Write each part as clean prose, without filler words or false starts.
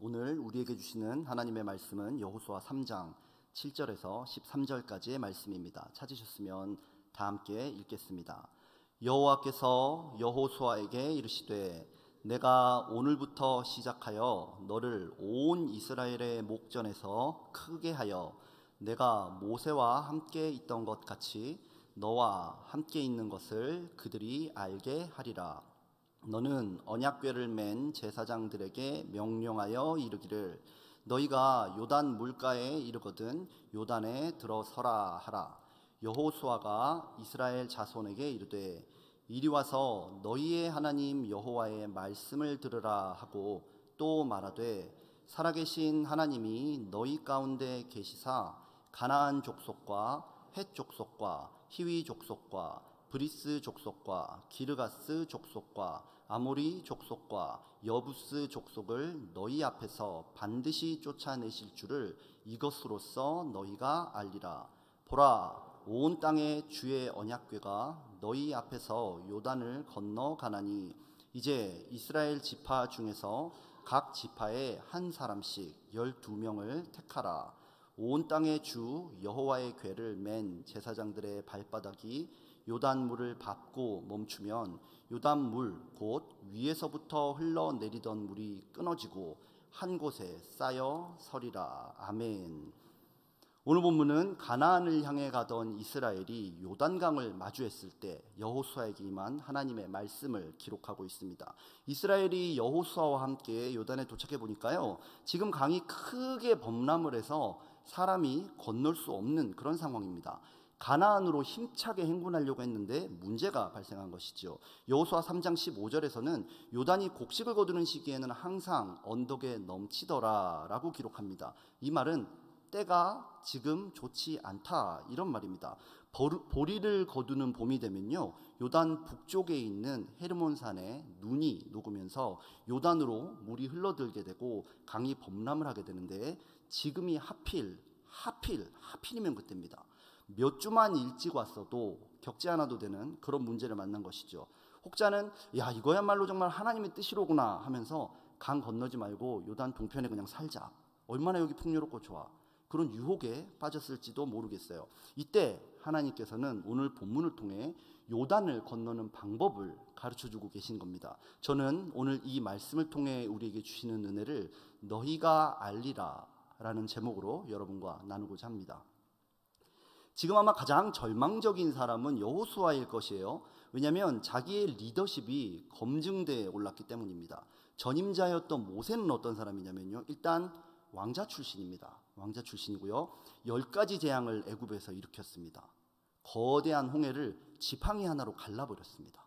오늘 우리에게 주시는 하나님의 말씀은 여호수아 3장 7절에서 13절까지의 말씀입니다. 찾으셨으면 다 함께 읽겠습니다. 여호와께서 여호수아에게 이르시되 내가 오늘부터 시작하여 너를 온 이스라엘의 목전에서 크게 하여 내가 모세와 함께 있던 것 같이 너와 함께 있는 것을 그들이 알게 하리라. 너는 언약궤를 맨 제사장들에게 명령하여 이르기를 너희가 요단 물가에 이르거든 요단에 들어서라 하라. 여호수아가 이스라엘 자손에게 이르되 이리 와서 너희의 하나님 여호와의 말씀을 들으라 하고 또 말하되 살아계신 하나님이 너희 가운데 계시사 가나안 족속과 헷 족속과 히위 족속과 브리스 족속과 기르가스 족속과 아모리 족속과 여부스 족속을 너희 앞에서 반드시 쫓아내실 줄을 이것으로써 너희가 알리라. 보라, 온 땅의 주의 언약궤가 너희 앞에서 요단을 건너가나니 이제 이스라엘 지파 중에서 각 지파에 한 사람씩 12명을 택하라. 온 땅의 주 여호와의 궤를 맨 제사장들의 발바닥이 요단물을 밟고 멈추면 요단물 곧 위에서부터 흘러내리던 물이 끊어지고 한 곳에 쌓여 서리라. 아멘. 오늘 본문은 가나안을 향해 가던 이스라엘이 요단강을 마주했을 때 여호수아에게 임한 하나님의 말씀을 기록하고 있습니다. 이스라엘이 여호수아와 함께 요단에 도착해 보니까요, 지금 강이 크게 범람을 해서 사람이 건널 수 없는 그런 상황입니다. 가나안으로 힘차게 행군하려고 했는데 문제가 발생한 것이죠. 여호수아 3장 15절에서는 요단이 곡식을 거두는 시기에는 항상 언덕에 넘치더라 라고 기록합니다. 이 말은 때가 지금 좋지 않다 이런 말입니다. 보리를 거두는 봄이 되면요, 요단 북쪽에 있는 헤르몬산에 눈이 녹으면서 요단으로 물이 흘러들게 되고 강이 범람을 하게 되는데 지금이 하필이면 그때입니다. 몇 주만 일찍 왔어도 겪지 않아도 되는 그런 문제를 만난 것이죠. 혹자는 야, 이거야말로 정말 하나님의 뜻이로구나 하면서 강 건너지 말고 요단 동편에 그냥 살자, 얼마나 여기 풍요롭고 좋아, 그런 유혹에 빠졌을지도 모르겠어요. 이때 하나님께서는 오늘 본문을 통해 요단을 건너는 방법을 가르쳐주고 계신 겁니다. 저는 오늘 이 말씀을 통해 우리에게 주시는 은혜를 너희가 알리라 라는 제목으로 여러분과 나누고자 합니다. 지금 아마 가장 절망적인 사람은 여호수아일 것이에요. 왜냐하면 자기의 리더십이 검증대에 올랐기 때문입니다. 전임자였던 모세는 어떤 사람이냐면요, 일단 왕자 출신입니다. 왕자 출신이고요, 10가지 재앙을 애굽에서 일으켰습니다. 거대한 홍해를 지팡이 하나로 갈라버렸습니다.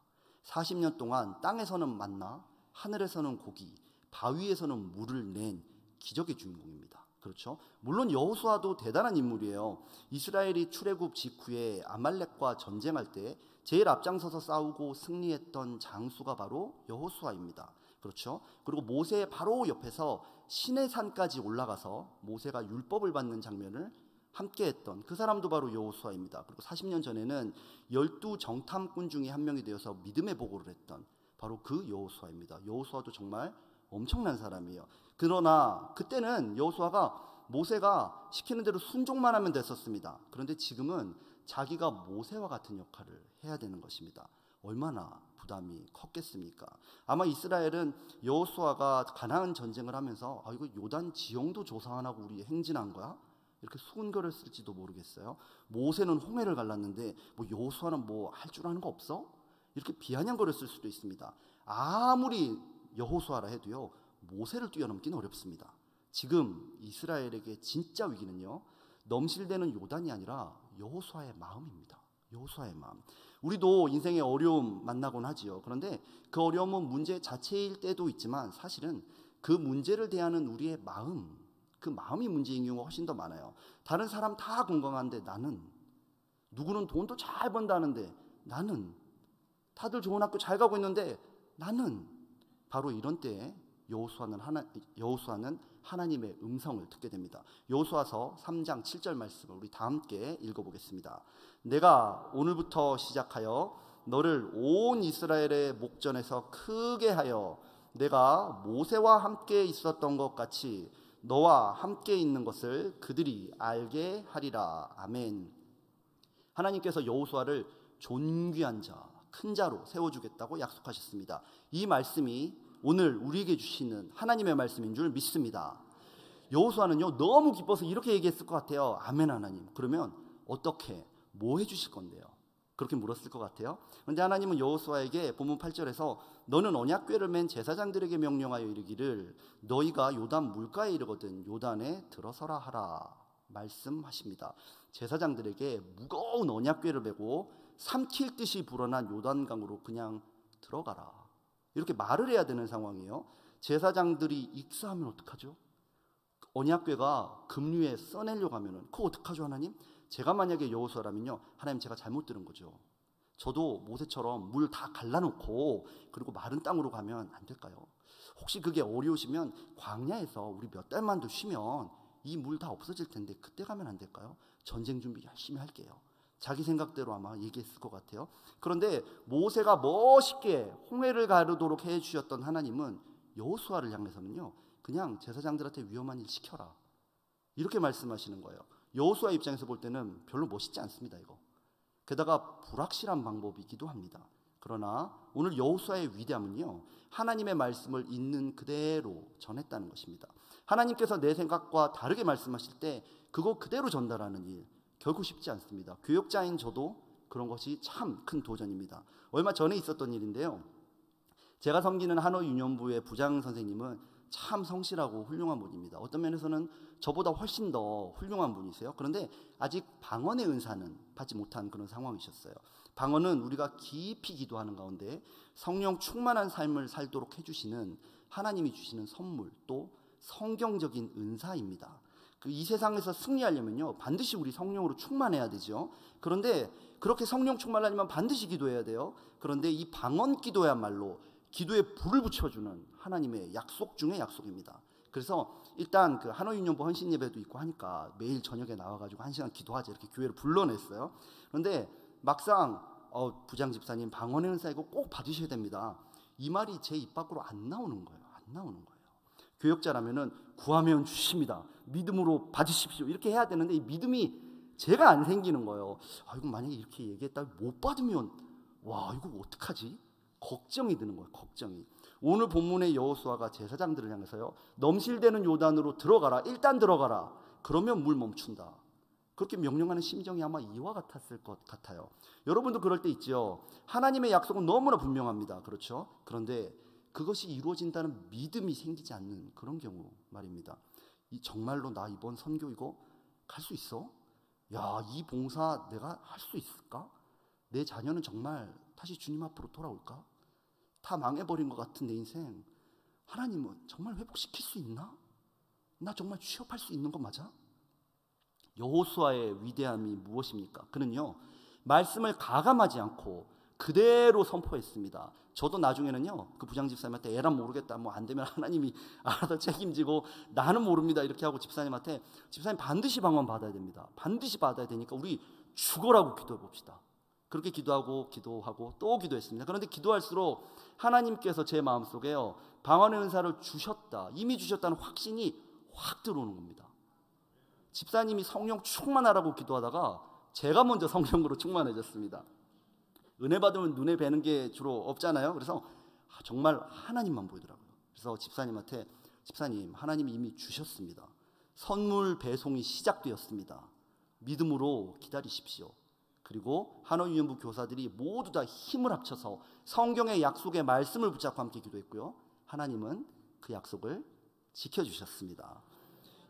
40년 동안 땅에서는 만나, 하늘에서는 고기, 바위에서는 물을 낸 기적의 주인공입니다. 그렇죠? 물론 여호수아도 대단한 인물이에요. 이스라엘이 출애굽 직후에 아말렉과 전쟁할 때 제일 앞장서서 싸우고 승리했던 장수가 바로 여호수아입니다. 그렇죠? 그리고 모세의 바로 옆에서 시내산까지 올라가서 모세가 율법을 받는 장면을 함께했던 그 사람도 바로 여호수아입니다. 그리고 40년 전에는 12 정탐꾼 중에 한 명이 되어서 믿음의 보고를 했던 바로 그 여호수아입니다. 여호수아도 정말 엄청난 사람이에요. 그러나 그때는 여호수아가 모세가 시키는 대로 순종만 하면 됐었습니다. 그런데 지금은 자기가 모세와 같은 역할을 해야 되는 것입니다. 얼마나 부담이 컸겠습니까? 아마 이스라엘은 여호수아가 가나안 전쟁을 하면서 이거 요단 지형도 조사 안 하고 우리 행진한 거야? 이렇게 수군거렸을지도 모르겠어요. 모세는 홍해를 갈랐는데 여호수아는 할 줄 아는 거 없어? 이렇게 비아냥거렸을 수도 있습니다. 아무리 여호수아라 해도요, 모세를 뛰어넘기는 어렵습니다. 지금 이스라엘에게 진짜 위기는요, 넘실대는 요단이 아니라 여호수아의 마음입니다. 여호수아의 마음. 우리도 인생의 어려움 만나곤 하지요. 그런데 그 어려움은 문제 자체일 때도 있지만 사실은 그 문제를 대하는 우리의 마음, 그 마음이 문제인 경우가 훨씬 더 많아요. 다른 사람 다 건강한데 나는, 누구는 돈도 잘 번다는데 나는, 다들 좋은 학교 잘 가고 있는데 나는, 바로 이런 때에 여호수아는 하나님의 음성을 듣게 됩니다. 여호수아서 3장 7절 말씀을 우리 다 함께 읽어보겠습니다. 내가 오늘부터 시작하여 너를 온 이스라엘의 목전에서 크게 하여 내가 모세와 함께 있었던 것 같이 너와 함께 있는 것을 그들이 알게 하리라. 아멘. 하나님께서 여호수아를 존귀한 자, 큰 자로 세워주겠다고 약속하셨습니다. 이 말씀이 오늘 우리에게 주시는 하나님의 말씀인 줄 믿습니다. 여호수아는요 너무 기뻐서 이렇게 얘기했을 것 같아요. 아멘 하나님. 그러면 어떻게 뭐 해주실 건데요? 그렇게 물었을 것 같아요. 그런데 하나님은 여호수아에게 본문 8절에서 너는 언약궤를 맨 제사장들에게 명령하여 이르기를 너희가 요단 물가에 이르거든 요단에 들어서라 하라 말씀하십니다. 제사장들에게 무거운 언약궤를 메고 삼킬 듯이 불어난 요단강으로 그냥 들어가라 이렇게 말을 해야 되는 상황이에요. 제사장들이 익사하면 어떡하죠? 언약궤가 급류에 써내려고 하면은 그거 어떡하죠 하나님? 제가 만약에 여호수아라면요 하나님 제가 잘못 들은 거죠. 저도 모세처럼 물 다 갈라놓고 그리고 마른 땅으로 가면 안 될까요? 혹시 그게 어려우시면 광야에서 우리 몇 달만 더 쉬면 이 물 다 없어질 텐데 그때 가면 안 될까요? 전쟁 준비 열심히 할게요. 자기 생각대로 아마 얘기했을 것 같아요. 그런데 모세가 멋있게 홍해를 가르도록 해주셨던 하나님은 여호수아를 향해서는요 그냥 제사장들한테 위험한 일 시켜라 이렇게 말씀하시는 거예요. 여호수아 입장에서 볼 때는 별로 멋있지 않습니다. 이거 게다가 불확실한 방법이기도 합니다. 그러나 오늘 여호수아의 위대함은요 하나님의 말씀을 있는 그대로 전했다는 것입니다. 하나님께서 내 생각과 다르게 말씀하실 때 그거 그대로 전달하는 일 결코 쉽지 않습니다. 교역자인 저도 그런 것이 참 큰 도전입니다. 얼마 전에 있었던 일인데요, 제가 섬기는 하노이 유년부의 부장 선생님은 참 성실하고 훌륭한 분입니다. 어떤 면에서는 저보다 훨씬 더 훌륭한 분이세요. 그런데 아직 방언의 은사는 받지 못한 그런 상황이셨어요. 방언은 우리가 깊이 기도하는 가운데 성령 충만한 삶을 살도록 해주시는 하나님이 주시는 선물, 또 성경적인 은사입니다. 이 세상에서 승리하려면요 반드시 우리 성령으로 충만해야 되죠. 그런데 그렇게 성령 충만하려면 반드시 기도해야 돼요. 그런데 이 방언 기도야말로 기도에 불을 붙여주는 하나님의 약속 중의 약속입니다. 그래서 일단 그 하노이 유년부 헌신 예배도 있고 하니까 매일 저녁에 나와가지고 1시간 기도하자 이렇게 교회를 불러냈어요. 그런데 막상 부장 집사님 방언의 은사 이거 꼭 받으셔야 됩니다. 이 말이 제 입 밖으로 안 나오는 거예요. 안 나오는 거예요. 교역자라면은 구하면 주십니다. 믿음으로 받으십시오. 이렇게 해야 되는데 이 믿음이 제가 안 생기는 거예요. 이거 만약에 이렇게 얘기했다가 못 받으면 와 이거 어떡하지? 걱정이 드는 거예요. 걱정이. 오늘 본문의 여호수아가 제사장들을 향해서요 넘실대는 요단으로 들어가라. 일단 들어가라. 그러면 물 멈춘다. 그렇게 명령하는 심정이 아마 이와 같았을 것 같아요. 여러분도 그럴 때 있죠. 하나님의 약속은 너무나 분명합니다. 그렇죠? 그런데 그것이 이루어진다는 믿음이 생기지 않는 그런 경우 말입니다. 정말로 나 이번 선교 이거 갈 수 있어? 야, 이 봉사 내가 할 수 있을까? 내 자녀는 정말 다시 주님 앞으로 돌아올까? 다 망해버린 것 같은 내 인생 하나님은 정말 회복시킬 수 있나? 나 정말 취업할 수 있는 거 맞아? 여호수아의 위대함이 무엇입니까? 그는요 말씀을 가감하지 않고 그대로 선포했습니다. 저도 나중에는요 그 부장 집사님한테 에란 모르겠다 뭐 안 되면 하나님이 알아서 책임지고 나는 모릅니다 이렇게 하고 집사님한테 집사님 반드시 방언 받아야 됩니다. 반드시 받아야 되니까 우리 죽어라고 기도해 봅시다. 그렇게 기도하고 또 기도했습니다. 그런데 기도할수록 하나님께서 제 마음속에요 방언의 은사를 주셨다, 이미 주셨다는 확신이 확 들어오는 겁니다. 집사님이 성령 충만하라고 기도하다가 제가 먼저 성령으로 충만해졌습니다. 은혜 받으면 눈에 뵈는 게 주로 없잖아요. 그래서 정말 하나님만 보이더라고요. 그래서 집사님한테 집사님 하나님이 이미 주셨습니다. 선물 배송이 시작되었습니다. 믿음으로 기다리십시오. 그리고 하노이 유년부 교사들이 모두 다 힘을 합쳐서 성경의 약속의 말씀을 붙잡고 함께 기도했고요. 하나님은 그 약속을 지켜주셨습니다.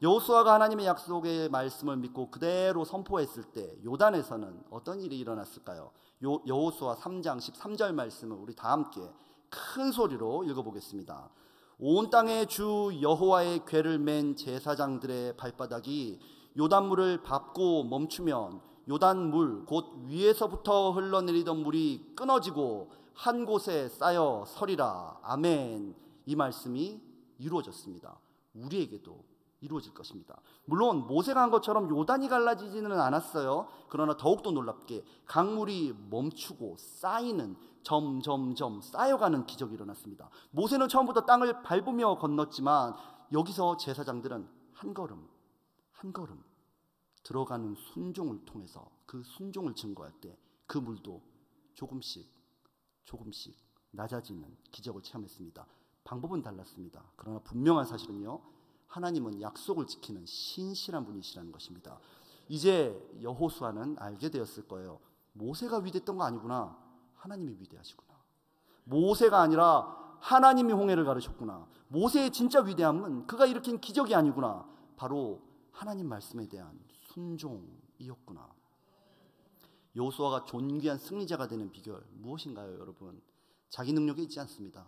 여호수아가 하나님의 약속의 말씀을 믿고 그대로 선포했을 때 요단에서는 어떤 일이 일어났을까요? 여호수아 3장 13절 말씀을 우리 다 함께 큰 소리로 읽어보겠습니다. 온 땅의 주 여호와의 궤를 맨 제사장들의 발바닥이 요단물을 밟고 멈추면 요단물 곧 위에서부터 흘러내리던 물이 끊어지고 한 곳에 쌓여 서리라. 아멘. 이 말씀이 이루어졌습니다. 우리에게도 이루어질 것입니다. 물론 모세가 한 것처럼 요단이 갈라지지는 않았어요. 그러나 더욱더 놀랍게 강물이 멈추고 쌓이는 점점점 쌓여가는 기적이 일어났습니다. 모세는 처음부터 땅을 밟으며 건넜지만 여기서 제사장들은 한 걸음 한 걸음 들어가는 순종을 통해서 그 순종을 증거할 때 그 물도 조금씩 조금씩 낮아지는 기적을 체험했습니다. 방법은 달랐습니다. 그러나 분명한 사실은요, 하나님은 약속을 지키는 신실한 분이시라는 것입니다. 이제 여호수아는 알게 되었을 거예요. 모세가 위대했던 거 아니구나. 하나님이 위대하시구나. 모세가 아니라 하나님이 홍해를 가르셨구나. 모세의 진짜 위대함은 그가 일으킨 기적이 아니구나. 바로 하나님 말씀에 대한 순종이었구나. 여호수아가 존귀한 승리자가 되는 비결 무엇인가요, 여러분? 자기 능력에 있지 않습니다.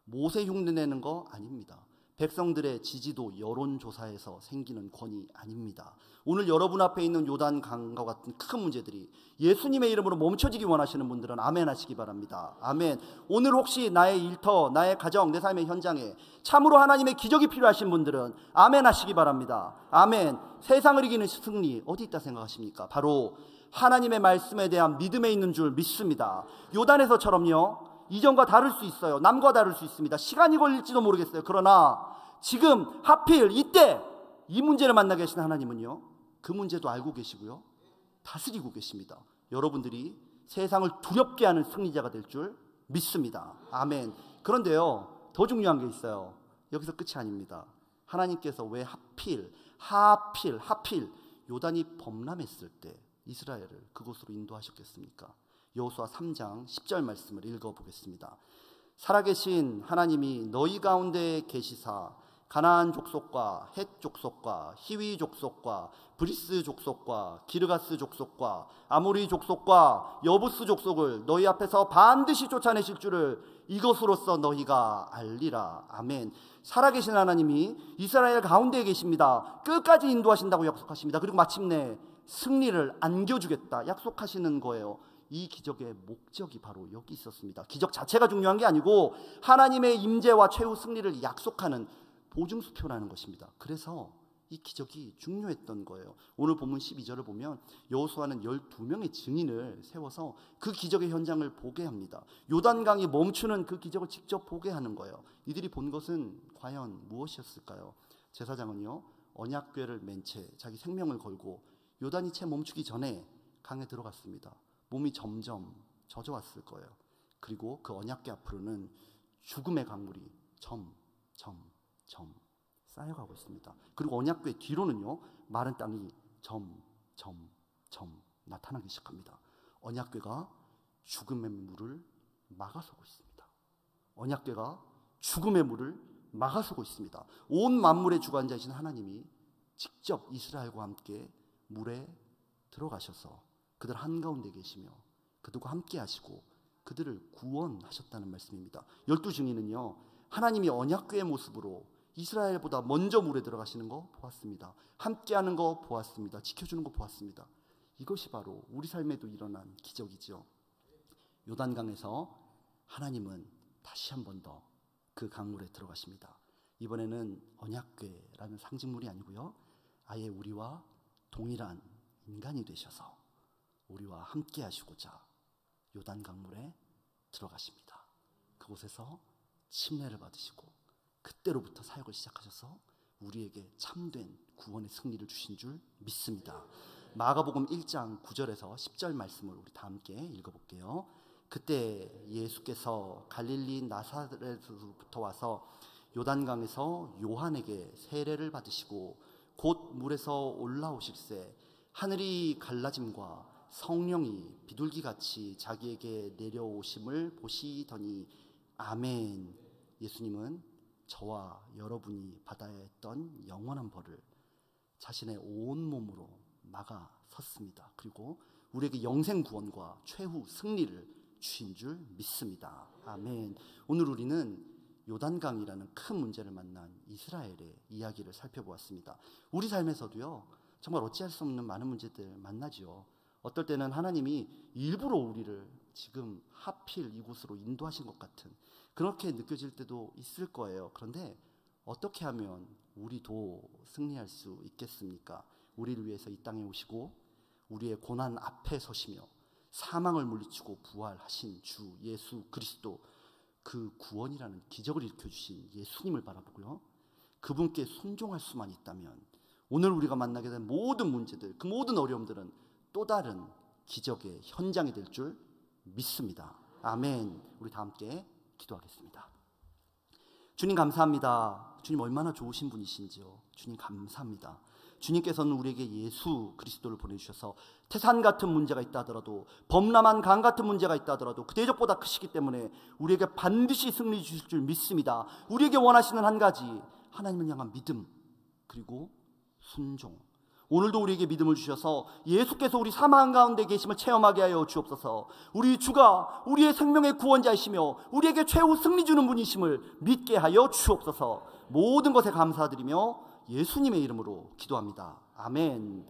모세 흉내내는 거 아닙니다. 백성들의 지지도 여론조사에서 생기는 권위 아닙니다. 오늘 여러분 앞에 있는 요단강과 같은 큰 문제들이 예수님의 이름으로 멈춰지기 원하시는 분들은 아멘 하시기 바랍니다. 아멘. 오늘 혹시 나의 일터, 나의 가정, 내 삶의 현장에 참으로 하나님의 기적이 필요하신 분들은 아멘 하시기 바랍니다. 아멘. 세상을 이기는 승리 어디 있다 생각하십니까? 바로 하나님의 말씀에 대한 믿음에 있는 줄 믿습니다. 요단에서처럼요, 이전과 다를 수 있어요. 남과 다를 수 있습니다. 시간이 걸릴지도 모르겠어요. 그러나 지금 하필 이때 이 문제를 만나게 하신 하나님은요, 그 문제도 알고 계시고요, 다스리고 계십니다. 여러분들이 세상을 두렵게 하는 승리자가 될 줄 믿습니다. 아멘. 그런데요, 더 중요한 게 있어요. 여기서 끝이 아닙니다. 하나님께서 왜 하필 요단이 범람했을 때 이스라엘을 그곳으로 인도하셨겠습니까? 여호수아 3장 10절 말씀을 읽어보겠습니다. 살아계신 하나님이 너희 가운데 계시사 가나안 족속과 헷 족속과 히위 족속과 브리스 족속과 기르가스 족속과 아모리 족속과 여부스 족속을 너희 앞에서 반드시 쫓아내실 줄을 이것으로써 너희가 알리라. 아멘. 살아계신 하나님이 이스라엘 가운데에 계십니다. 끝까지 인도하신다고 약속하십니다. 그리고 마침내 승리를 안겨주겠다 약속하시는 거예요. 이 기적의 목적이 바로 여기 있었습니다. 기적 자체가 중요한 게 아니고 하나님의 임재와 최후 승리를 약속하는 보증수표라는 것입니다. 그래서 이 기적이 중요했던 거예요. 오늘 본문 12절을 보면 여호수아는 12명의 증인을 세워서 그 기적의 현장을 보게 합니다. 요단강이 멈추는 그 기적을 직접 보게 하는 거예요. 이들이 본 것은 과연 무엇이었을까요? 제사장은요, 언약궤를 맨 채 자기 생명을 걸고 요단이 채 멈추기 전에 강에 들어갔습니다. 몸이 점점 젖어왔을 거예요. 그리고 그 언약궤 앞으로는 죽음의 강물이 점점 쌓여가고 있습니다. 그리고 언약궤 뒤로는요, 마른 땅이 점점 나타나기 시작합니다. 언약궤가 죽음의 물을 막아서고 있습니다. 언약궤가 죽음의 물을 막아서고 있습니다. 온 만물의 주관자이신 하나님이 직접 이스라엘과 함께 물에 들어가셔서 그들 한가운데 계시며 그들과 함께 하시고 그들을 구원하셨다는 말씀입니다. 12증인은요, 하나님이 언약궤의 모습으로 이스라엘보다 먼저 물에 들어가시는 거 보았습니다. 함께하는 거 보았습니다. 지켜주는 거 보았습니다. 이것이 바로 우리 삶에도 일어난 기적이죠. 요단강에서 하나님은 다시 한 번 더 그 강물에 들어가십니다. 이번에는 언약궤라는 상징물이 아니고요, 아예 우리와 동일한 인간이 되셔서 우리와 함께 하시고자 요단 강물에 들어가십니다. 그곳에서 침례를 받으시고 그때로부터 사역을 시작하셔서 우리에게 참된 구원의 승리를 주신 줄 믿습니다. 마가복음 1장 9절에서 10절 말씀을 우리 다 함께 읽어볼게요. 그때 예수께서 갈릴리 나사렛으로부터 와서 요단강에서 요한에게 세례를 받으시고 곧 물에서 올라오실새 하늘이 갈라짐과 성령이 비둘기같이 자기에게 내려오심을 보시더니 아멘. 예수님은 저와 여러분이 받아야 했던 영원한 벌을 자신의 온 몸으로 막아 섰습니다. 그리고 우리에게 영생 구원과 최후 승리를 주신 줄 믿습니다. 아멘. 오늘 우리는 요단강이라는 큰 문제를 만난 이스라엘의 이야기를 살펴보았습니다. 우리 삶에서도요, 정말 어찌할 수 없는 많은 문제들 만나지요. 어떨 때는 하나님이 일부러 우리를 지금 하필 이곳으로 인도하신 것 같은 그렇게 느껴질 때도 있을 거예요. 그런데 어떻게 하면 우리도 승리할 수 있겠습니까? 우리를 위해서 이 땅에 오시고 우리의 고난 앞에 서시며 사망을 물리치고 부활하신 주 예수 그리스도, 그 구원이라는 기적을 일으켜주신 예수님을 바라보고요, 그분께 순종할 수만 있다면 오늘 우리가 만나게 된 모든 문제들, 그 모든 어려움들은 또 다른 기적의 현장이 될 줄 믿습니다. 아멘. 우리 다 함께 기도하겠습니다. 주님 감사합니다. 주님 얼마나 좋으신 분이신지요. 주님 감사합니다. 주님께서는 우리에게 예수 그리스도를 보내주셔서 태산 같은 문제가 있다 하더라도, 범람한 강 같은 문제가 있다 하더라도 그 대적보다 크시기 때문에 우리에게 반드시 승리 주실 줄 믿습니다. 우리에게 원하시는 한 가지, 하나님을 향한 믿음, 그리고 순종. 오늘도 우리에게 믿음을 주셔서 예수께서 우리 사망 가운데 계심을 체험하게 하여 주옵소서. 우리 주가 우리의 생명의 구원자이시며 우리에게 최후 승리 주는 분이심을 믿게 하여 주옵소서. 모든 것에 감사드리며 예수님의 이름으로 기도합니다. 아멘.